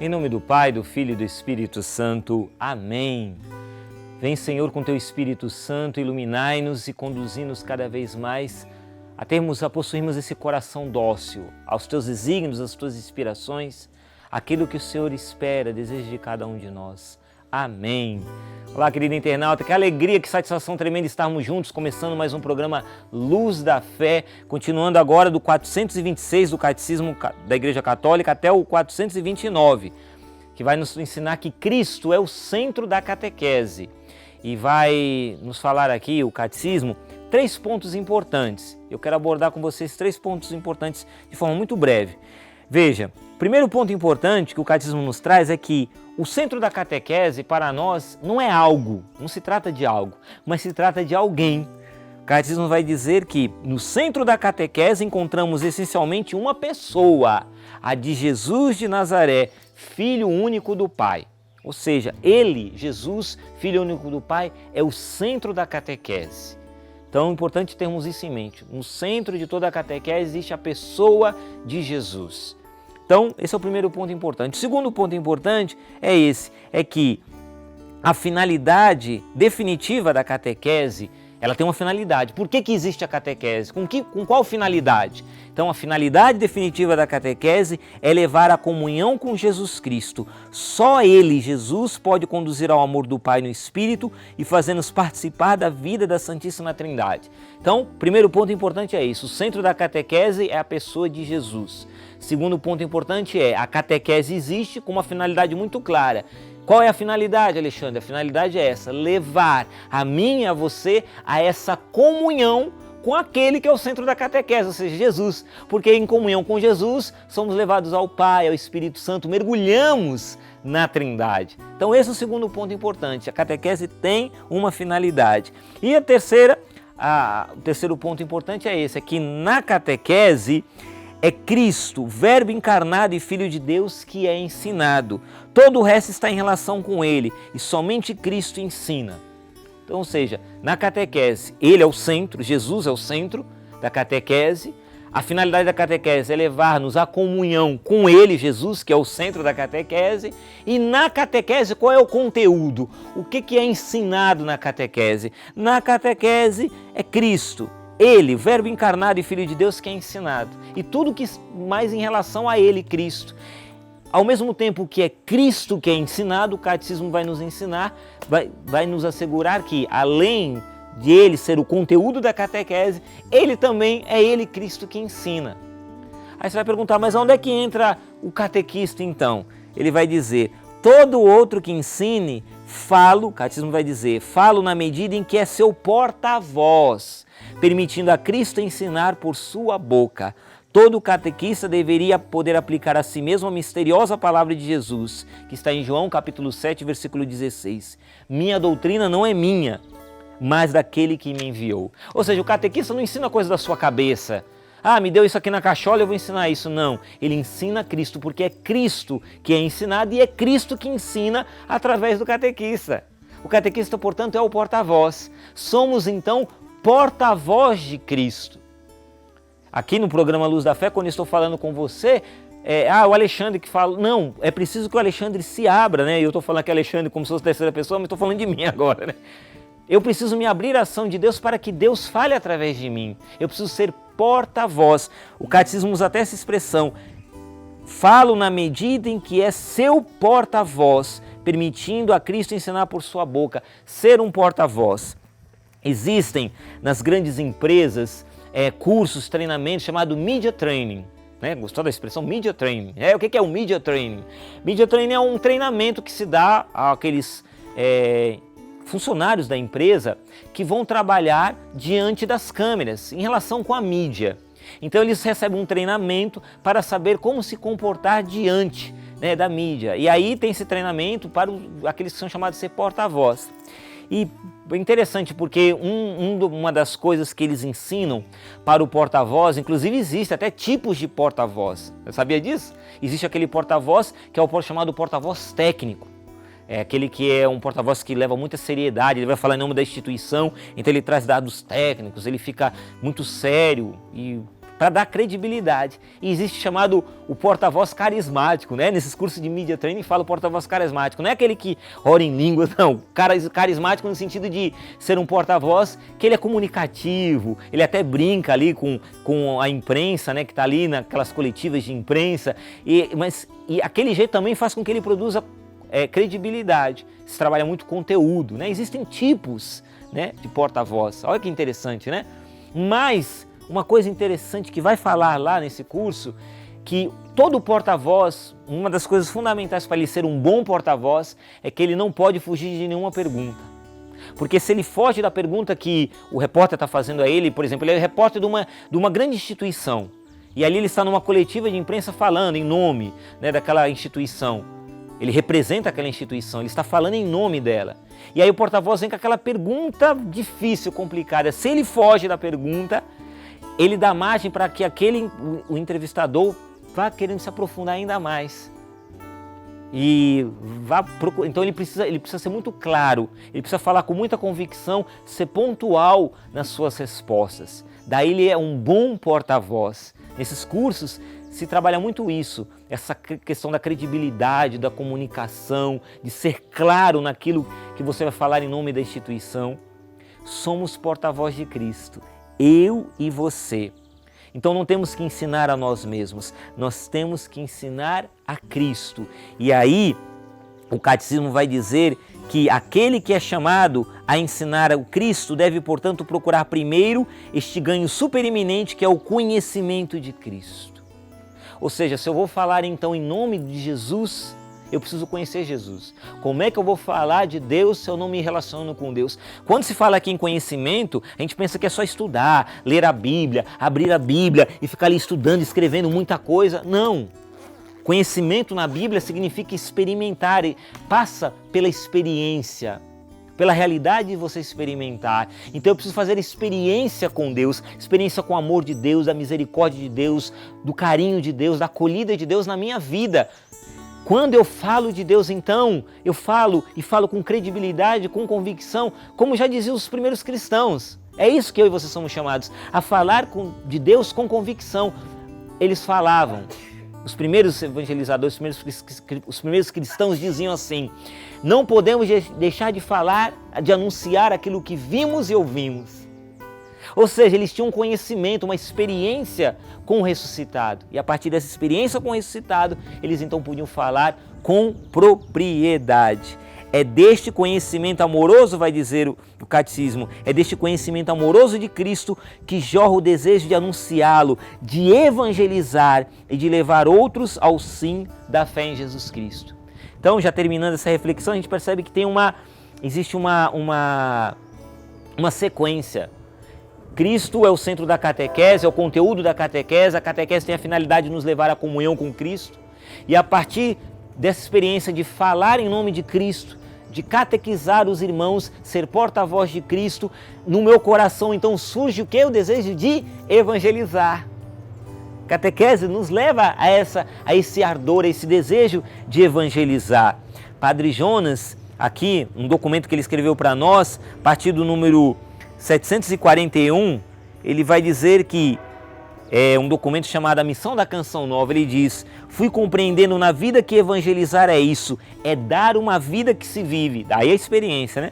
Em nome do Pai, do Filho e do Espírito Santo. Amém. Vem, Senhor, com Teu Espírito Santo, iluminai-nos e conduzi-nos cada vez mais a possuirmos esse coração dócil aos Teus desígnios, às Tuas inspirações, aquilo que o Senhor espera, deseja de cada um de nós. Amém. Olá, querido internauta, que alegria, que satisfação tremenda estarmos juntos, começando mais um programa Luz da Fé, continuando agora do 426 do Catecismo da Igreja Católica até o 429, que vai nos ensinar que Cristo é o centro da catequese. E vai nos falar aqui, o Catecismo, 3 pontos importantes. Eu quero abordar com vocês 3 pontos importantes de forma muito breve. Veja, o primeiro ponto importante que o Catecismo nos traz é que o centro da catequese para nós não é algo, não se trata de algo, mas se trata de alguém. O Catecismo vai dizer que no centro da catequese encontramos essencialmente uma pessoa, a de Jesus de Nazaré, Filho único do Pai. Ou seja, Ele, Jesus, Filho único do Pai, é o centro da catequese. Então é importante termos isso em mente. No centro de toda a catequese existe a pessoa de Jesus. Então, esse é o primeiro ponto importante. O segundo ponto importante é que a finalidade definitiva da catequese, ela tem uma finalidade. Por que existe a catequese? Com qual finalidade? Então, a finalidade definitiva da catequese é levar a comunhão com Jesus Cristo. Só Ele, Jesus, pode conduzir ao amor do Pai no Espírito e fazer-nos participar da vida da Santíssima Trindade. Então, o primeiro ponto importante é isso. O centro da catequese é a pessoa de Jesus. Segundo ponto importante a catequese existe com uma finalidade muito clara. Qual é a finalidade, Alexandre? A finalidade é essa, levar a mim e a você a essa comunhão com aquele que é o centro da catequese, ou seja, Jesus. Porque em comunhão com Jesus somos levados ao Pai, ao Espírito Santo, mergulhamos na Trindade. Então esse é o segundo ponto importante, a catequese tem uma finalidade. E o terceiro ponto importante é que na catequese é Cristo, Verbo encarnado e Filho de Deus, que é ensinado. Todo o resto está em relação com Ele e somente Cristo ensina. Então, ou seja, na catequese, Ele é o centro, Jesus é o centro da catequese. A finalidade da catequese é levar-nos à comunhão com Ele, Jesus, que é o centro da catequese. E na catequese, qual é o conteúdo? O que é ensinado na catequese? Na catequese é Cristo. Ele, Verbo encarnado e Filho de Deus, que é ensinado. E tudo que mais em relação a Ele, Cristo. Ao mesmo tempo que é Cristo que é ensinado, o Catecismo vai nos ensinar, vai nos assegurar que, além de Ele ser o conteúdo da catequese, Ele também é Ele, Cristo, que ensina. Aí você vai perguntar, mas onde é que entra o catequista então? Ele vai dizer, todo outro que ensine, o Catecismo vai dizer, falo na medida em que é seu porta-voz, permitindo a Cristo ensinar por sua boca. Todo catequista deveria poder aplicar a si mesmo a misteriosa palavra de Jesus, que está em João capítulo 7, versículo 16. Minha doutrina não é minha, mas daquele que me enviou. Ou seja, o catequista não ensina coisa da sua cabeça. Me deu isso aqui na cachola, eu vou ensinar isso. Não, ele ensina Cristo, porque é Cristo que é ensinado e é Cristo que ensina através do catequista. O catequista, portanto, é o porta-voz. Somos, então, porta-voz de Cristo. Aqui no programa Luz da Fé, quando eu estou falando com você, o Alexandre que fala. Não, é preciso que o Alexandre se abra, né? Eu estou falando aqui Alexandre como se fosse terceira pessoa, mas estou falando de mim agora, né? Eu preciso me abrir à ação de Deus para que Deus fale através de mim. Eu preciso ser porta-voz. O Catecismo usa até essa expressão. Falo na medida em que é seu porta-voz, permitindo a Cristo ensinar por sua boca. Ser um porta-voz. Existem nas grandes empresas cursos, treinamentos chamado Media Training. Gostou da expressão Media Training? O que é o Media Training? Media Training é um treinamento que se dá àqueles funcionários da empresa que vão trabalhar diante das câmeras em relação com a mídia. Então eles recebem um treinamento para saber como se comportar diante da mídia. E aí tem esse treinamento para aqueles que são chamados de ser porta-voz. E é interessante porque uma das coisas que eles ensinam para o porta-voz, inclusive existe até tipos de porta-voz. Você sabia disso? Existe aquele porta-voz que é o chamado porta-voz técnico. É aquele que é um porta-voz que leva muita seriedade, ele vai falar em nome da instituição, então ele traz dados técnicos, ele fica muito sério e para dar credibilidade. E existe chamado o porta-voz carismático, né? Nesses cursos de media training fala o porta-voz carismático. Não é aquele que ora em línguas, não. Carismático no sentido de ser um porta-voz que ele é comunicativo, ele até brinca ali com a imprensa, né? Que está ali naquelas coletivas de imprensa. E aquele jeito também faz com que ele produza credibilidade. Se trabalha muito conteúdo, né? Existem tipos, né, de porta-voz. Olha que interessante, né? Mas uma coisa interessante que vai falar lá nesse curso, que todo porta-voz, uma das coisas fundamentais para ele ser um bom porta-voz é que ele não pode fugir de nenhuma pergunta. Porque se ele foge da pergunta que o repórter está fazendo a ele, por exemplo, ele é repórter de uma grande instituição, e ali ele está numa coletiva de imprensa falando em nome, né, daquela instituição. Ele representa aquela instituição, ele está falando em nome dela. E aí o porta-voz vem com aquela pergunta difícil, complicada. Se ele foge da pergunta, ele dá margem para que o entrevistador vá querendo se aprofundar ainda mais. Então ele precisa ser muito claro, ele precisa falar com muita convicção, ser pontual nas suas respostas. Daí ele é um bom porta-voz. Nesses cursos se trabalha muito isso, essa questão da credibilidade, da comunicação, de ser claro naquilo que você vai falar em nome da instituição. Somos porta-voz de Cristo, eu e você. Então não temos que ensinar a nós mesmos, nós temos que ensinar a Cristo. E aí o catecismo vai dizer que aquele que é chamado a ensinar o Cristo deve, portanto, procurar primeiro este ganho supereminente que é o conhecimento de Cristo. Ou seja, se eu vou falar então em nome de Jesus, eu preciso conhecer Jesus. Como é que eu vou falar de Deus se eu não me relaciono com Deus? Quando se fala aqui em conhecimento, a gente pensa que é só estudar, ler a Bíblia, abrir a Bíblia e ficar ali estudando, escrevendo muita coisa. Não! Conhecimento na Bíblia significa experimentar, e passa pela experiência, pela realidade de você experimentar. Então eu preciso fazer experiência com Deus, experiência com o amor de Deus, da misericórdia de Deus, do carinho de Deus, da acolhida de Deus na minha vida. Quando eu falo de Deus, então, eu falo com credibilidade, com convicção, como já diziam os primeiros cristãos. É isso que eu e você somos chamados, a falar de Deus com convicção. Eles falavam, os primeiros evangelizadores, os primeiros cristãos diziam assim: não podemos deixar de falar, de anunciar aquilo que vimos e ouvimos. Ou seja, eles tinham um conhecimento, uma experiência com o ressuscitado. E a partir dessa experiência com o ressuscitado, eles então podiam falar com propriedade. É deste conhecimento amoroso, vai dizer o catecismo, é deste conhecimento amoroso de Cristo que jorra o desejo de anunciá-lo, de evangelizar e de levar outros ao sim da fé em Jesus Cristo. Então, já terminando essa reflexão, a gente percebe que existe uma sequência. Cristo é o centro da catequese, é o conteúdo da catequese. A catequese tem a finalidade de nos levar à comunhão com Cristo. E a partir dessa experiência de falar em nome de Cristo, de catequizar os irmãos, ser porta-voz de Cristo, no meu coração então surge o que? O desejo de evangelizar. Catequese nos leva a esse ardor, a esse desejo de evangelizar. Padre Jonas, aqui, um documento que ele escreveu para nós, a partir do número 741, ele vai dizer que é um documento chamado A Missão da Canção Nova. Ele diz: fui compreendendo na vida que evangelizar é isso, é dar uma vida que se vive. Daí a experiência, né?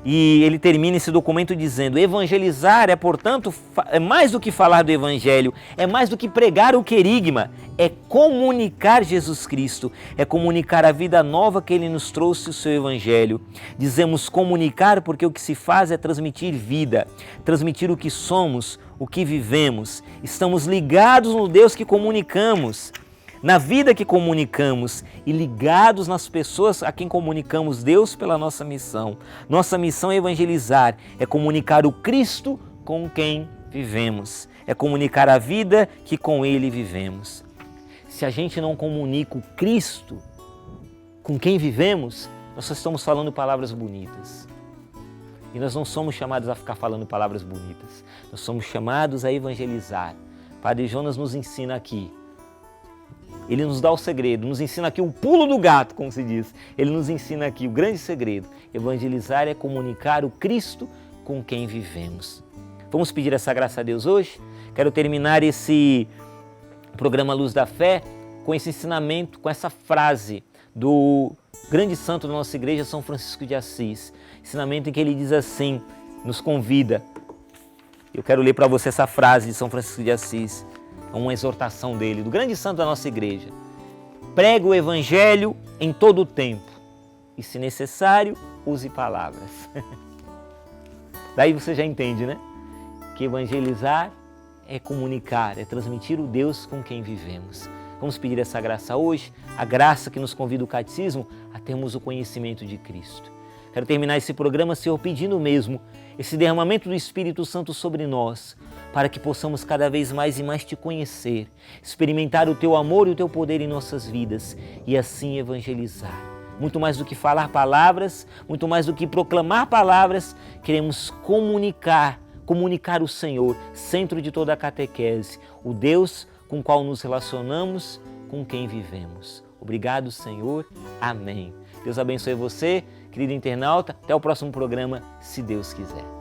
E ele termina esse documento dizendo: evangelizar é, portanto, é mais do que falar do Evangelho, é mais do que pregar o querigma, é comunicar Jesus Cristo, é comunicar a vida nova que Ele nos trouxe, o seu Evangelho. Dizemos comunicar porque o que se faz é transmitir vida, transmitir o que somos, o que vivemos. Estamos ligados no Deus que comunicamos, na vida que comunicamos e ligados nas pessoas a quem comunicamos Deus pela nossa missão. Nossa missão é evangelizar, é comunicar o Cristo com quem vivemos, é comunicar a vida que com Ele vivemos. Se a gente não comunica o Cristo com quem vivemos, nós só estamos falando palavras bonitas. E nós não somos chamados a ficar falando palavras bonitas, nós somos chamados a evangelizar. Padre Jonas nos ensina aqui. Ele nos dá o segredo, nos ensina aqui o pulo do gato, como se diz. Ele nos ensina aqui o grande segredo. Evangelizar é comunicar o Cristo com quem vivemos. Vamos pedir essa graça a Deus hoje? Quero terminar esse programa Luz da Fé com esse ensinamento, com essa frase do grande santo da nossa igreja, São Francisco de Assis. Ensinamento em que ele diz assim, nos convida. Eu quero ler para você essa frase de São Francisco de Assis, uma exortação dele, do grande santo da nossa igreja. Pregue o Evangelho em todo o tempo e, se necessário, use palavras. Daí você já entende, né? Que evangelizar é comunicar, é transmitir o Deus com quem vivemos. Vamos pedir essa graça hoje, a graça que nos convida o catecismo a termos o conhecimento de Cristo. Quero terminar esse programa, Senhor, pedindo mesmo esse derramamento do Espírito Santo sobre nós, para que possamos cada vez mais e mais Te conhecer, experimentar o Teu amor e o Teu poder em nossas vidas e assim evangelizar. Muito mais do que falar palavras, muito mais do que proclamar palavras, queremos comunicar o Senhor, centro de toda a catequese, o Deus com o qual nos relacionamos, com quem vivemos. Obrigado, Senhor. Amém. Deus abençoe você, querido internauta. Até o próximo programa, se Deus quiser.